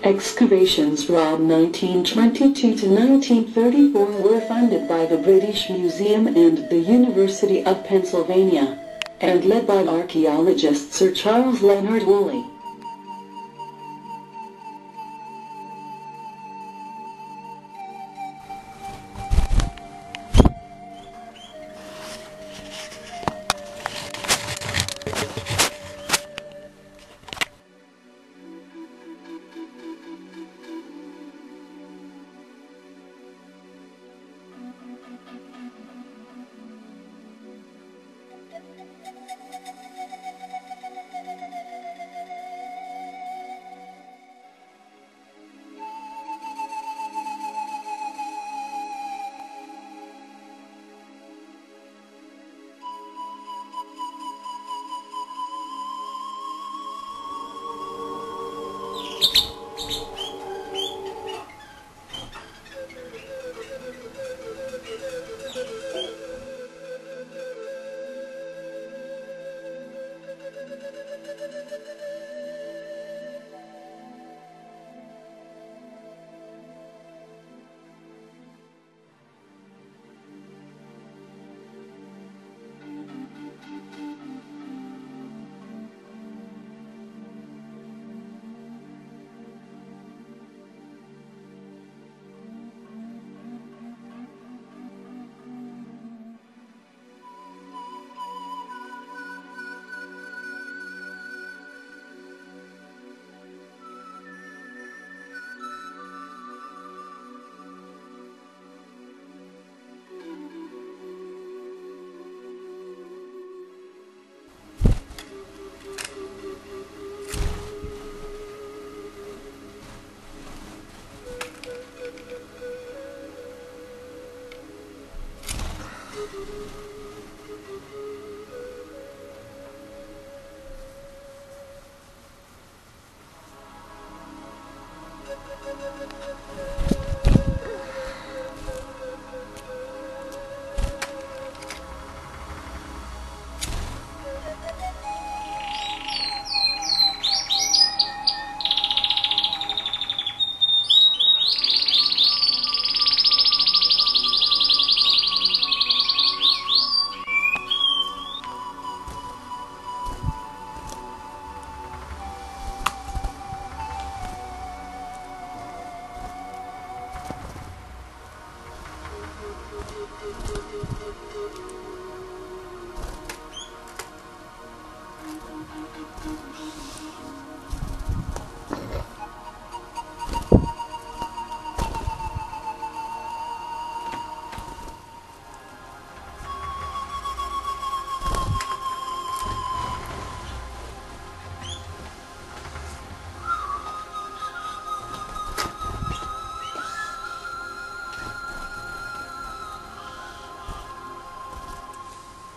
Excavations from 1922 to 1934 were funded by the British Museum and the University of Pennsylvania, and led by archaeologist Sir Charles Leonard Woolley.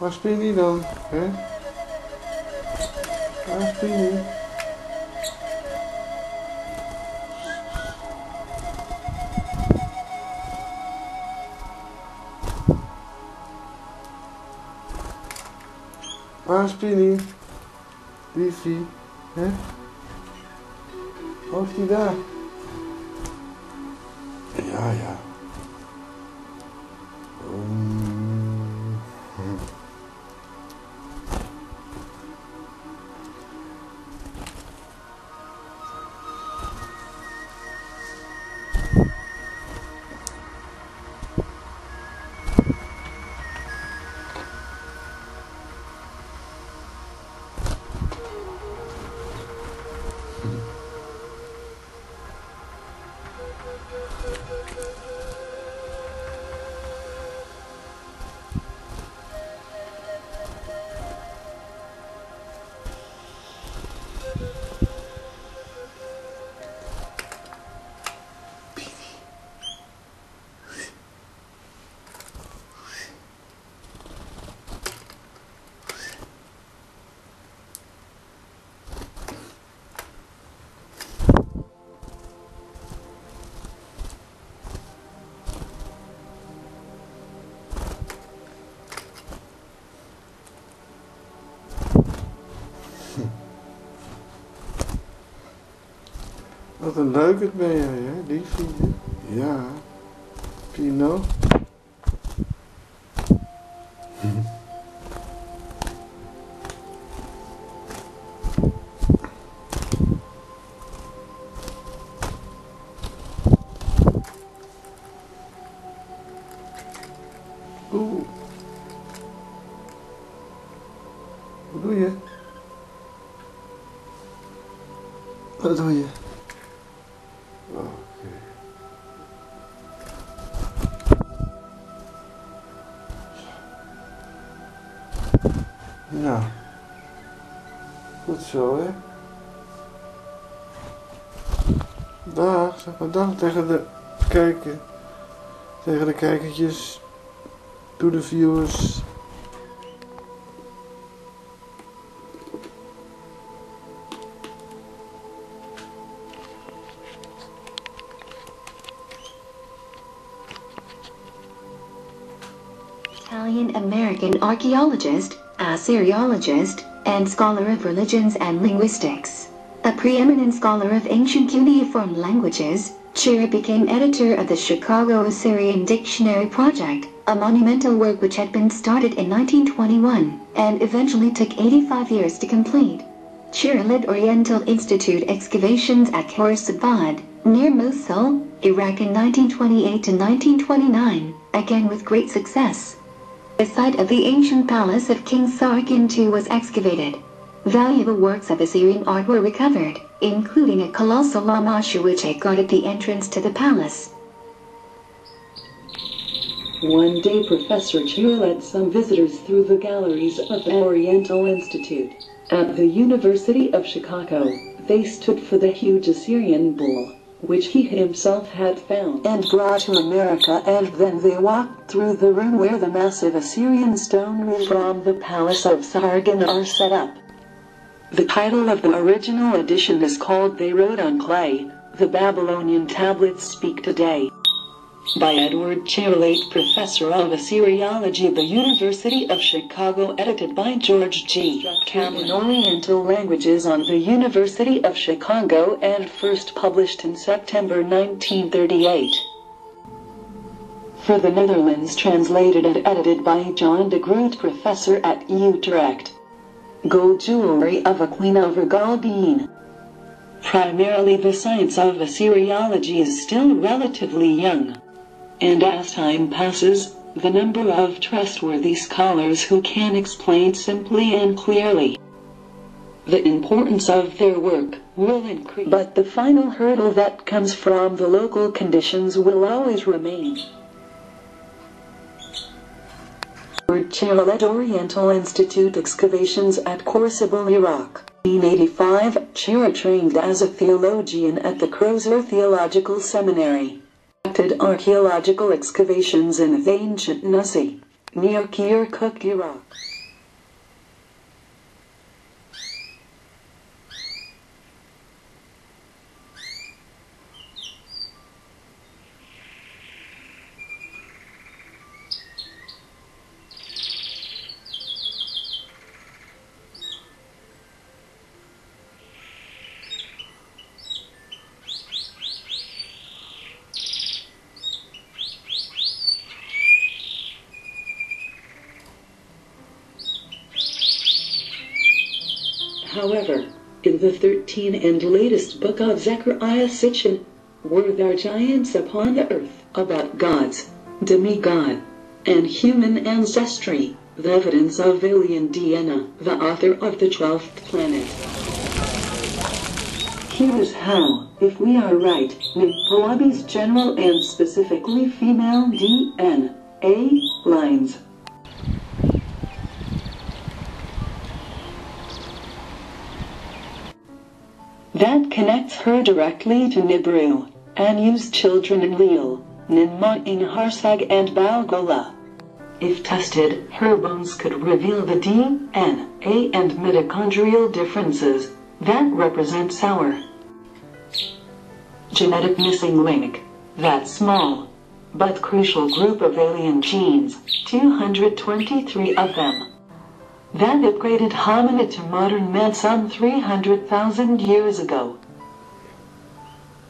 Waar spin je dan? Hè? Waar spin je? Waar spin je? Wie is die? Hè? Of die daar? Ja, ja. Wat een leuke ben jij, hè? Die zie je. Ja. Pino. Oeh. Wat doe je? Wat doe je? Oké. Nou. Goed zo, hè? Dag, zeg maar dag tegen de kijken. Tegen de kijkertjes. Doe de viewers. Italian-American archaeologist, Assyriologist, and scholar of religions and linguistics. A preeminent scholar of ancient cuneiform languages, Chira became editor of the Chicago Assyrian Dictionary Project, a monumental work which had been started in 1921, and eventually took 85 years to complete. Chira led Oriental Institute excavations at Khorsabad, near Mosul, Iraq in 1928 to 1929, again with great success. The site of the ancient palace of King Sargon II was excavated. Valuable works of Assyrian art were recovered, including a colossal lamashu which guarded the entrance to the palace. One day Professor Chira led some visitors through the galleries of the Oriental Institute. At the University of Chicago, they stood for the huge Assyrian bull, which he himself had found and brought to America, and then they walked through the room where the massive Assyrian stone roof from the palace of Sargon are set up. The title of the original edition is called They Wrote on Clay, The Babylonian Tablets Speak Today, by Edward Chira, late professor of Assyriology, the University of Chicago, edited by George G. Cameron, Oriental Languages on the University of Chicago, and first published in September 1938. For the Netherlands, translated and edited by John de Groot, professor at Utrecht. Gold jewelry of a queen over Galdine. Primarily the science of Assyriology is still relatively young. And as time passes, the number of trustworthy scholars who can explain simply and clearly the importance of their work will increase. But the final hurdle that comes from the local conditions will always remain. Chira led Oriental Institute excavations at Khorsabad, Iraq. In 1885, Chira trained as a theologian at the Crozer Theological Seminary. Conducted archaeological excavations in the ancient Nussi, near Kirkuk, Iraq. However, in the 13th and latest book of Zecharia Sitchin, were there giants upon the earth, about gods, demigod, and human ancestry, the evidence of alien DNA, the author of the 12th planet. Here is how, if we are right, Nipoabi's general and specifically female DNA lines. That connects her directly to Nibru, and used children in Lille, Ninma in Harsag and Balgola. If tested, her bones could reveal the DNA and mitochondrial differences that represent our genetic missing link, that small but crucial group of alien genes, 223 of them, that upgraded hominid to modern man some 300,000 years ago.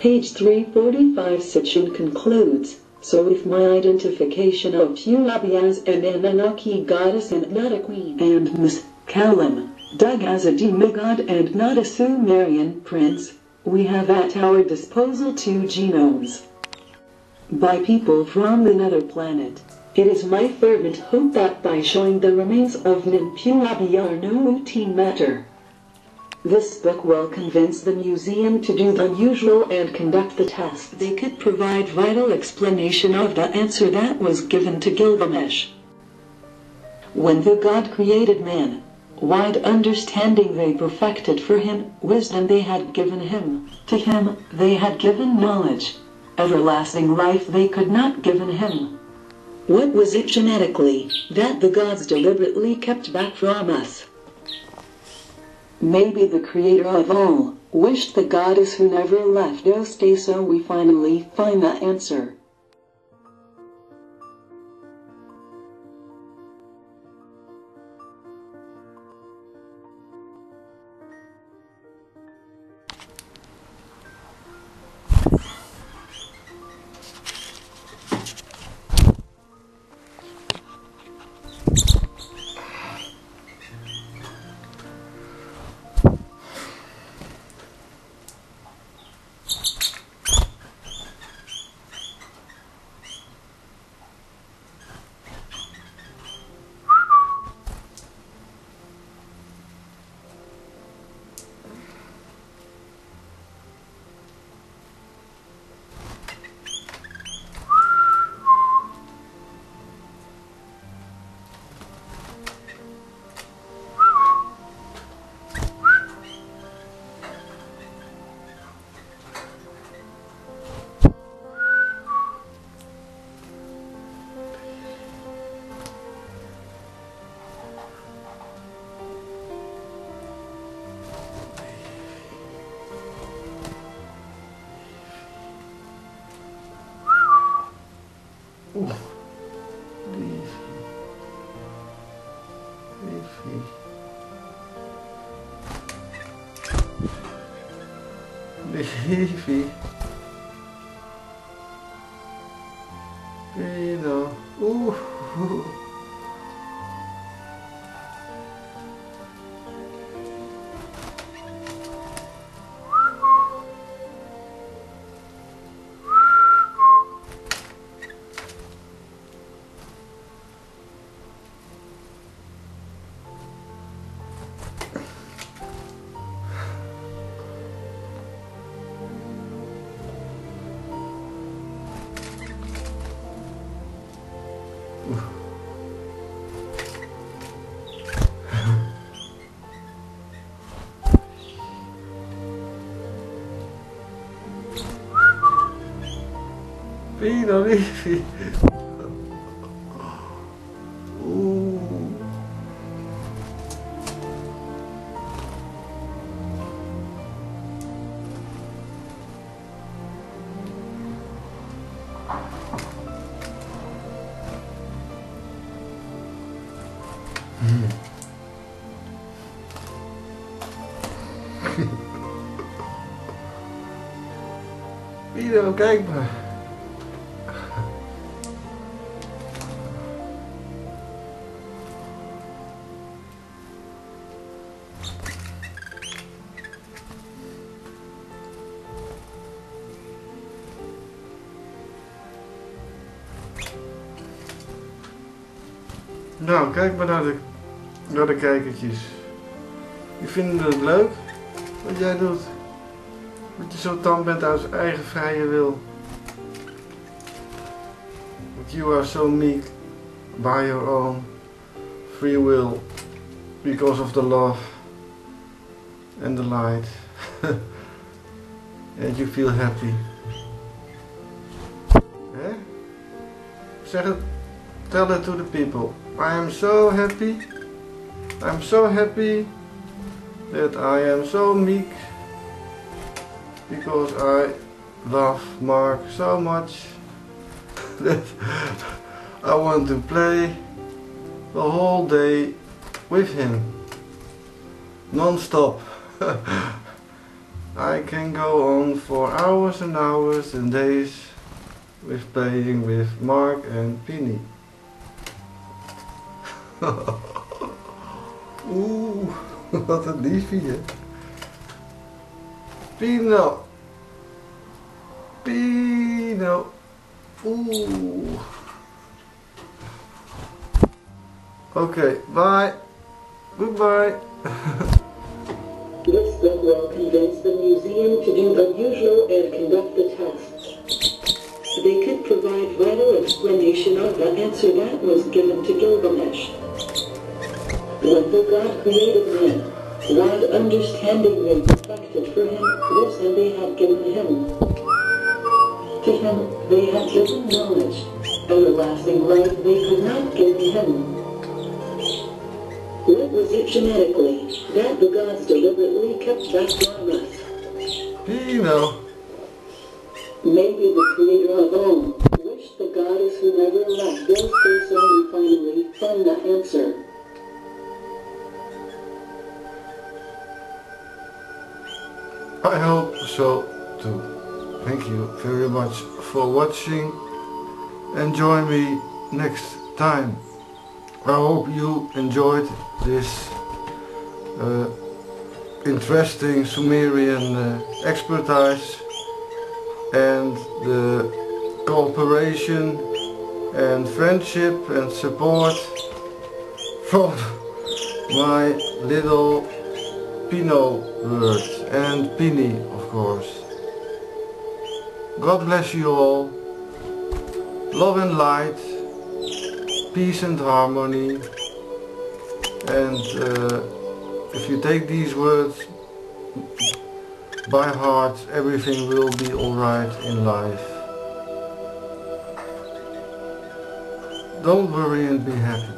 Page 345 Sitchin concludes, so if my identification of Puabi as an Anunnaki goddess and not a queen, and Ms. Callum, Doug as a demigod and not a Sumerian prince, we have at our disposal 2 genomes by people from another planet. It is my fervent hope that by showing the remains of Ninpuabi are no routine matter, this book will convince the museum to do the unusual and conduct the tests. They could provide vital explanation of the answer that was given to Gilgamesh. When the God created man, wide understanding they perfected for him, wisdom they had given him, to him they had given knowledge, everlasting life they could not given him. What was it genetically that the gods deliberately kept back from us? Maybe the creator of all wished the goddess who never left us stay, so we finally find the answer. Liefie. Pino. Pino, liefie. Pino, kijk maar. Nou, kijk maar naar de kijkertjes. Die vinden het leuk wat jij doet. Dat je zo tam bent uit eigen vrije wil. That you are so meek by your own free will because of the love and the light. And you feel happy. Hè? Zeg het. Tell it to the people. I am so happy. I'm so happy that I am so meek because I love Mark so much that I want to play the whole day with him non-stop. I can go on for hours and hours and days with playing with Mark and Penny. Oeh, wat een liefie, hè. Pino. Pino. Oeh. Okay, bye. Goodbye. This then will convince the museum to do the usual and conduct the tests. They could provide vital explanation of the answer that was given to Gilgamesh. When the god created man, wide understanding they perfected for him, this and they had given him. To him they had given knowledge, everlasting life they could not give him. What was it genetically that the gods deliberately kept back from us? Pino. Maybe the creator of all wished the goddess who never left their space so we finally found the answer. I hope so too. Thank you very much for watching and join me next time. I hope you enjoyed this interesting Sumerian expertise and the cooperation and friendship and support from my little Pino words and Pini, of course. God bless you all. Love and light, peace and harmony. And if you take these words by heart, everything will be alright in life. Don't worry and be happy.